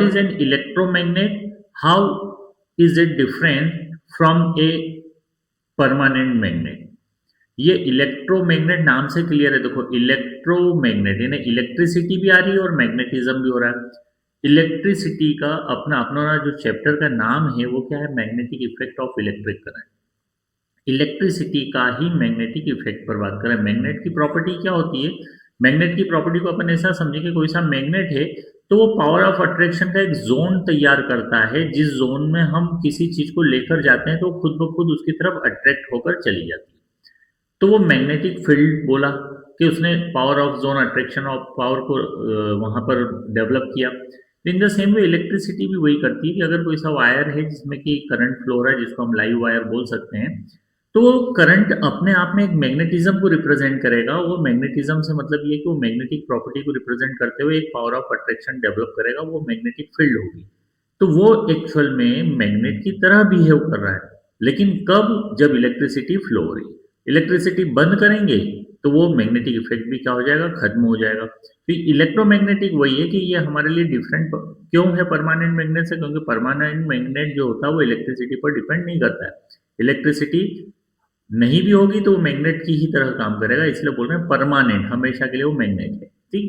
What is an electromagnet, how is it different from a permanent magnet. ये electromagnet नाम से clear है। देखो इलेक्ट्रोमैग्नेट यानी इलेक्ट्रिसिटी भी आ रही है और मैग्नेटिज्म भी हो रहा है। इलेक्ट्रिसिटी का अपना अपना जो चैप्टर का नाम है वो क्या है, magnetic effect of electric current. Electricity का ही मैग्नेटिक इफेक्ट पर बात करें। मैग्नेट की प्रॉपर्टी क्या होती है, मैग्नेट की प्रॉपर्टी को अपन ऐसा समझे कि कोई सा मैग्नेट है तो वो पावर ऑफ अट्रैक्शन का एक जोन तैयार करता है, जिस जोन में हम किसी चीज को लेकर जाते हैं तो खुद ब खुद उसकी तरफ अट्रैक्ट होकर चली जाती है। तो वो मैग्नेटिक फील्ड बोला कि उसने power of zone attraction of power को वहां पर डेवलप किया। In the same way electricity भी वही करती है कि अगर कोई सा वायर है जिसमें कि करंट फ्लो हो रहा है, जिसको हम लाइव वायर बोल सकते हैं, तो वो करंट अपने आप में एक मैग्नेटिज्म को रिप्रेजेंट करेगा। वो मैग्नेटिज्म से मतलब ये कि वो मैग्नेटिक प्रॉपर्टी को रिप्रेजेंट करते हुए एक पावर ऑफ अट्रैक्शन डेवलप करेगा, वो मैग्नेटिक फील्ड होगी। तो वो एक्चुअल में मैग्नेट की तरह बिहेव कर रहा है, लेकिन कब, जब इलेक्ट्रिसिटी फ्लो हो रही है। इलेक्ट्रिसिटी बंद करेंगे तो वो मैग्नेटिक इफेक्ट भी क्या हो जाएगा, खत्म हो जाएगा। तो इलेक्ट्रोमैग्नेटिक वही है कि ये हमारे लिए डिफरेंट क्यों है परमानेंट मैग्नेट से, क्योंकि परमानेंट मैग्नेट जो होता है वो इलेक्ट्रिसिटी पर डिपेंड नहीं करता है। इलेक्ट्रिसिटी नहीं भी होगी तो वो मैग्नेट की ही तरह काम करेगा, इसलिए बोल रहे हैं परमानेंट, हमेशा के लिए वो मैग्नेट है। ठीक,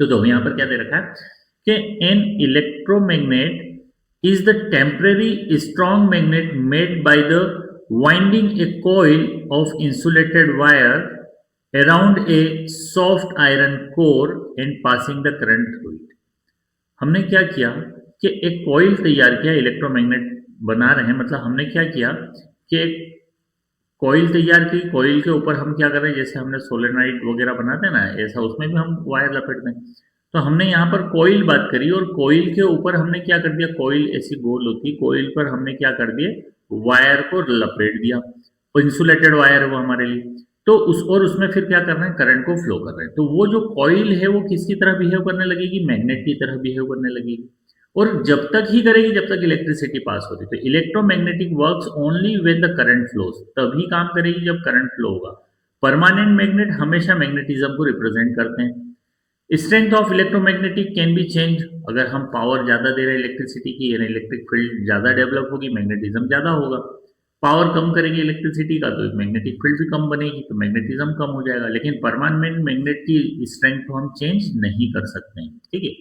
तो देखो यहाँ पर क्या दे रखा है कि an electromagnet is the temporary strong magnet made by the winding a coil of insulated wire around a soft iron core and passing the current through it। हमने क्या किया कि एक कॉइल तैयार किया, इलेक्ट्रोमैग्नेट बना रहे हैं, मतलब हमने क्या किया कि एक कॉइल तैयार की, कॉइल के ऊपर हम क्या कर रहे हैं, जैसे हमने सोलेनॉइड वगैरह बनाते हैं ना, ऐसा उसमें भी हम वायर लपेटते हैं। तो हमने यहाँ पर कॉइल बात करी और कॉइल के ऊपर हमने क्या कर दिया, कॉइल ऐसी गोल होती है, कॉइल पर हमने क्या कर दिया, वायर को लपेट दिया। और इंसुलेटेड वायर है वो हमारे लिए, तो उसमें फिर क्या कर रहे हैं, करंट को फ्लो कर रहे हैं। तो वो जो कॉइल है वो किसकी तरह बिहेव करने लगेगी, मैग्नेट की तरह बिहेव करने लगेगी। और जब तक ही करेगी जब तक इलेक्ट्रिसिटी पास होती है। तो electromagnetic works only when the current flows, तभी काम करेगी जब करंट फ्लो होगा। परमानेंट मैग्नेट हमेशा मैग्नेटिज्म को रिप्रेजेंट करते हैं। Strength of electromagnetic can be change, अगर हम पावर ज्यादा दे रहे हैं इलेक्ट्रिसिटी की, यानी इलेक्ट्रिक फील्ड ज्यादा डेवलप होगी, मैग्नेटिज्म ज्यादा होगा। पावर कम करेंगे इलेक्ट्रिसिटी का तो मैग्नेटिक फील्ड भी कम बनेगी, तो मैग्नेटिज्म कम हो जाएगा। लेकिन परमानेंट मैग्नेट की स्ट्रेंथ को हम चेंज नहीं कर सकते हैं। ठीक है।